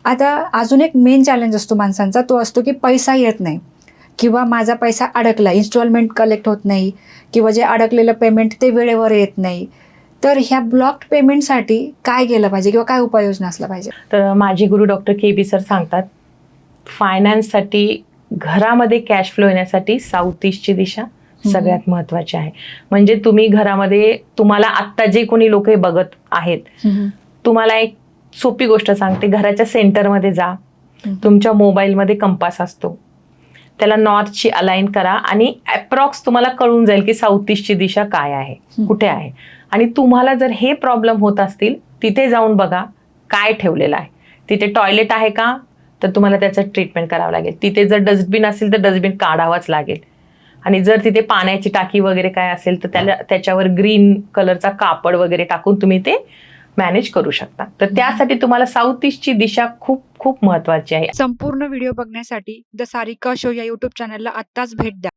आता अजून एक मेन चॅलेंज असतो माणसांचा, तो असतो की पैसा येत नाही किंवा माझा पैसा अडकला, इन्स्टॉलमेंट कलेक्ट होत नाही किंवा जे अडकलेलं पेमेंट ते वेळेवर येत नाही. तर ह्या ब्लॉक्ड पेमेंटसाठी काय केलं पाहिजे किंवा काय उपाययोजना असल्या पाहिजे? तर माझे गुरु डॉक्टर KB सर सांगतात, फायनान्ससाठी, घरामध्ये कॅश फ्लो येण्यासाठी साऊथ ईस्टची दिशा सगळ्यात महत्त्वाची आहे. म्हणजे तुम्ही घरामध्ये, तुम्हाला आत्ता जे कोणी लोक बघत आहेत, तुम्हाला एक सोपी गोष्ट सांगते, घराच्या सेंटरमध्ये जा. तुमच्या मोबाईलमध्ये कंपास असतो, त्याला नॉर्थची अलाइन करा आणि अप्रॉक्स तुम्हाला कळून जाईल की साऊथ ईस्टची दिशा काय आहे, कुठे आहे. आणि तुम्हाला जर हे प्रॉब्लेम होत असतील, तिथे जाऊन बघा काय ठेवलेलं आहे. तिथे टॉयलेट आहे का, तर तुम्हाला त्याचं ट्रीटमेंट करावं लागेल. तिथे जर डस्टबिन असेल तर डस्टबिन काढावंच लागेल. आणि जर तिथे पाण्याची टाकी वगैरे काय असेल तर त्याच्यावर ग्रीन कलरचा कापड वगैरे टाकून तुम्ही ते मॅनेज करू शकता. तर त्यासाठी तुम्हाला साऊथ ईस्टची दिशा खूप खूप महत्त्वाची आहे. संपूर्ण व्हिडिओ बघण्यासाठी द सारिका शो या यूट्यूब चॅनलला आत्ताच भेट द्या.